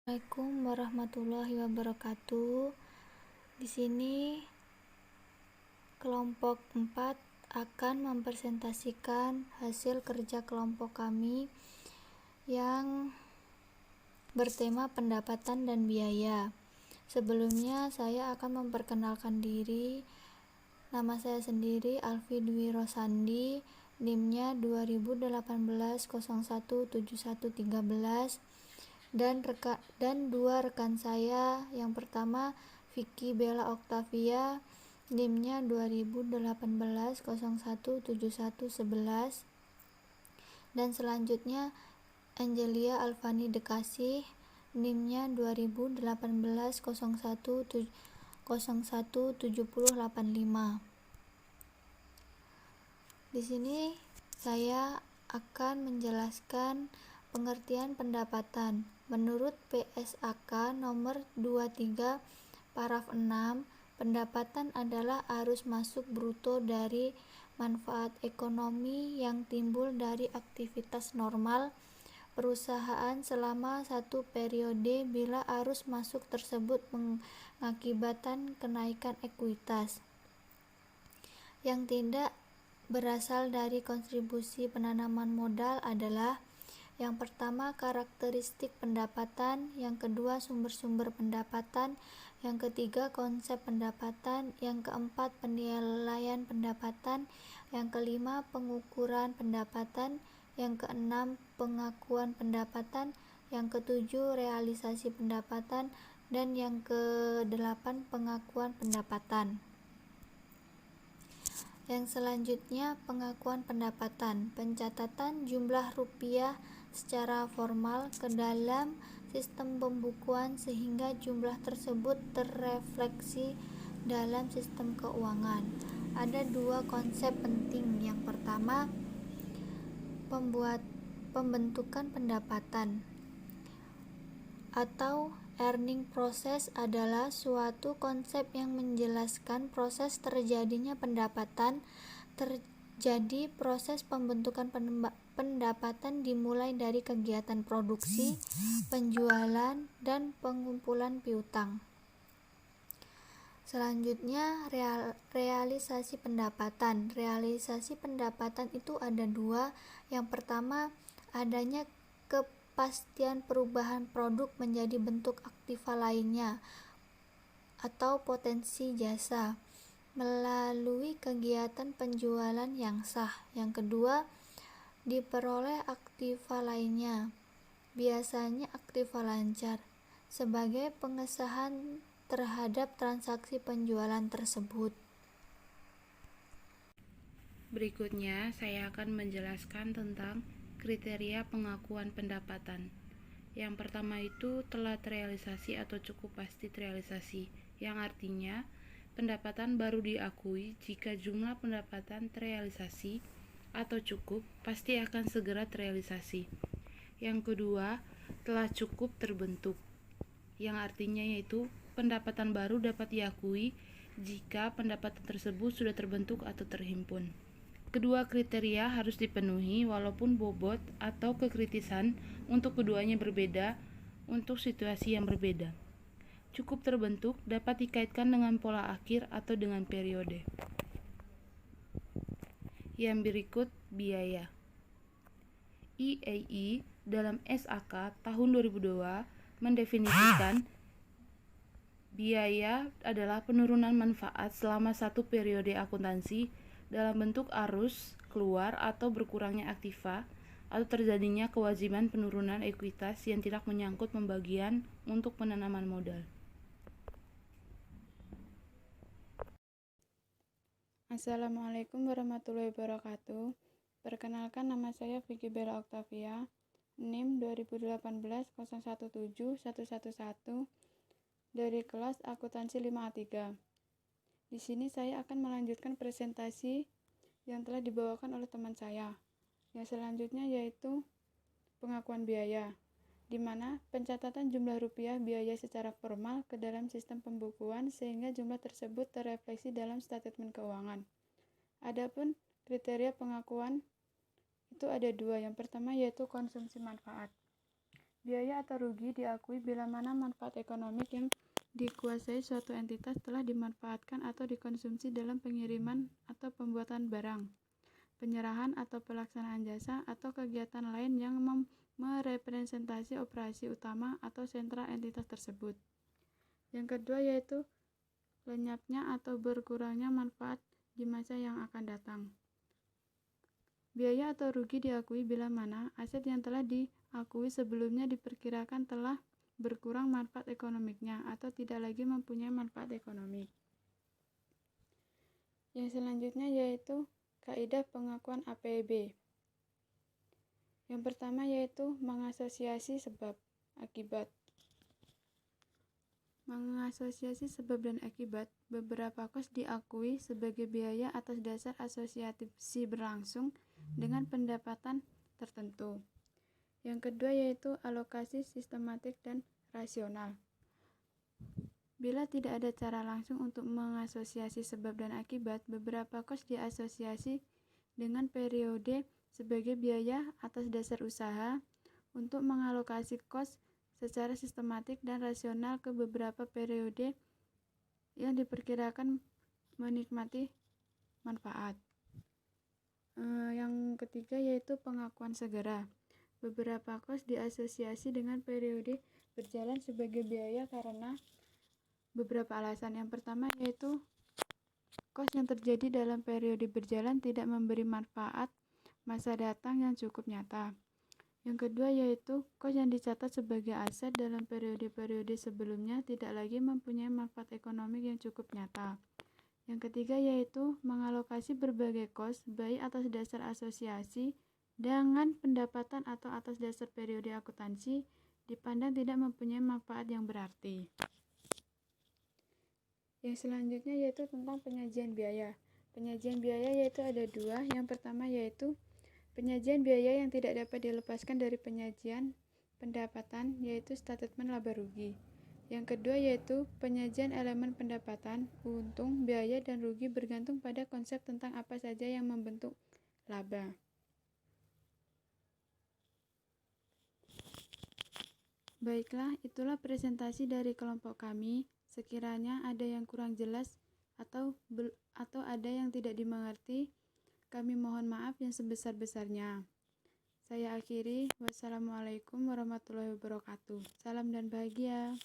Assalamualaikum warahmatullahi wabarakatuh. Di sini kelompok 4 akan mempresentasikan hasil kerja kelompok kami yang bertema pendapatan dan biaya. Sebelumnya saya akan memperkenalkan diri. Nama saya sendiri Alfi Dwi Rosandi, NIM-nya 2018 017113 dan dua rekan saya. Yang pertama Vicky Bella Octavia, NIM-nya 2018 017111, dan selanjutnya Angelia Alfani Dekasih, NIM-nya 2018 017085. Di sini saya akan menjelaskan pengertian pendapatan. Menurut PSAK nomor 23 paraf 6, pendapatan adalah arus masuk bruto dari manfaat ekonomi yang timbul dari aktivitas normal perusahaan selama satu periode bila arus masuk tersebut mengakibatkan kenaikan ekuitas yang tidak berasal dari kontribusi penanaman modal adalah: yang pertama, karakteristik pendapatan; yang kedua, sumber-sumber pendapatan; yang ketiga, konsep pendapatan; yang keempat, penilaian pendapatan; yang kelima, pengukuran pendapatan; yang keenam, pengakuan pendapatan; yang ketujuh, realisasi pendapatan; dan yang kedelapan, pengakuan pendapatan. Yang selanjutnya, pengakuan pendapatan. Pencatatan jumlah rupiah secara formal ke dalam sistem pembukuan sehingga jumlah tersebut terrefleksi dalam sistem keuangan. Ada dua konsep penting. Yang pertama, pembentukan pendapatan atau earning process adalah suatu konsep yang menjelaskan proses terjadinya pendapatan. Terjadi proses pembentukan pendapatan dimulai dari kegiatan produksi, penjualan, dan pengumpulan piutang. Selanjutnya, realisasi pendapatan. Realisasi pendapatan itu ada dua. Yang pertama, adanya kepastian perubahan produk menjadi bentuk aktiva lainnya atau potensi jasa melalui kegiatan penjualan yang sah. Yang kedua, diperoleh aktiva lainnya, biasanya aktiva lancar, sebagai pengesahan terhadap transaksi penjualan tersebut. Berikutnya, saya akan menjelaskan tentang kriteria pengakuan pendapatan. Yang pertama itu telat realisasi atau cukup pasti terrealisasi, yang artinya pendapatan baru diakui jika jumlah pendapatan terrealisasi atau cukup pasti akan segera terrealisasi. Yang kedua, telah cukup terbentuk, yang artinya yaitu pendapatan baru dapat diakui jika pendapatan tersebut sudah terbentuk atau terhimpun. Kedua kriteria harus dipenuhi walaupun bobot atau kekritisan untuk keduanya berbeda untuk situasi yang berbeda. Cukup terbentuk dapat dikaitkan dengan pola akhir atau dengan periode. Yang berikut biaya. IAI dalam SAK tahun 2002 mendefinisikan biaya adalah penurunan manfaat selama satu periode akuntansi dalam bentuk arus keluar atau berkurangnya aktiva atau terjadinya kewajiban penurunan ekuitas yang tidak menyangkut pembagian untuk penanaman modal. Assalamualaikum warahmatullahi wabarakatuh. Perkenalkan, nama saya Vicky Bella Octavia, NIM 2018 017111 dari kelas akuntansi 5A3. Di sini saya akan melanjutkan presentasi yang telah dibawakan oleh teman saya. Yang selanjutnya yaitu pengakuan biaya, di mana pencatatan jumlah rupiah biaya secara formal ke dalam sistem pembukuan sehingga jumlah tersebut terrefleksi dalam statement keuangan. Adapun kriteria pengakuan itu ada dua. Yang pertama yaitu konsumsi manfaat, Biaya atau rugi diakui bila mana manfaat ekonomik yang dikuasai suatu entitas telah dimanfaatkan atau dikonsumsi dalam pengiriman atau pembuatan barang, penyerahan atau pelaksanaan jasa, atau kegiatan lain yang merepresentasi operasi utama atau sentra entitas tersebut. Yang kedua yaitu lenyapnya atau berkurangnya manfaat di masa yang akan datang. Biaya atau rugi diakui bila mana aset yang telah diakui sebelumnya diperkirakan telah berkurang manfaat ekonomiknya atau tidak lagi mempunyai manfaat ekonomik. Yang selanjutnya yaitu kaidah pengakuan APB. Yang pertama yaitu mengasosiasi sebab akibat. Mengasosiasi sebab dan akibat, beberapa kos diakui sebagai biaya atas dasar asosiasi berlangsung dengan pendapatan tertentu. Yang kedua yaitu alokasi sistematik dan rasional. Bila tidak ada cara langsung untuk mengasosiasi sebab dan akibat, beberapa kos diasosiasi dengan periode sebagai biaya atas dasar usaha untuk mengalokasi kos secara sistematik dan rasional ke beberapa periode yang diperkirakan menikmati manfaat. Yang ketiga yaitu pengakuan segera. Beberapa kos diasosiasi dengan periode berjalan sebagai biaya karena beberapa alasan. Yang pertama yaitu kos yang terjadi dalam periode berjalan tidak memberi manfaat masa datang yang cukup nyata. Yang kedua yaitu kos yang dicatat sebagai aset dalam periode-periode sebelumnya tidak lagi mempunyai manfaat ekonomik yang cukup nyata. Yang ketiga yaitu mengalokasi berbagai kos baik atas dasar asosiasi dengan pendapatan atau atas dasar periode akuntansi dipandang tidak mempunyai manfaat yang berarti. Yang selanjutnya yaitu tentang penyajian biaya. Penyajian biaya yaitu ada dua. Yang pertama yaitu penyajian biaya yang tidak dapat dilepaskan dari penyajian pendapatan yaitu statement laba rugi. Yang kedua yaitu penyajian elemen pendapatan, untung, biaya, dan rugi bergantung pada konsep tentang apa saja yang membentuk laba. Baiklah, itulah presentasi dari kelompok kami. Sekiranya ada yang kurang jelas atau ada yang tidak dimengerti, kami mohon maaf yang sebesar-besarnya. Saya akhiri. Wassalamualaikum warahmatullahi wabarakatuh. Salam dan bahagia.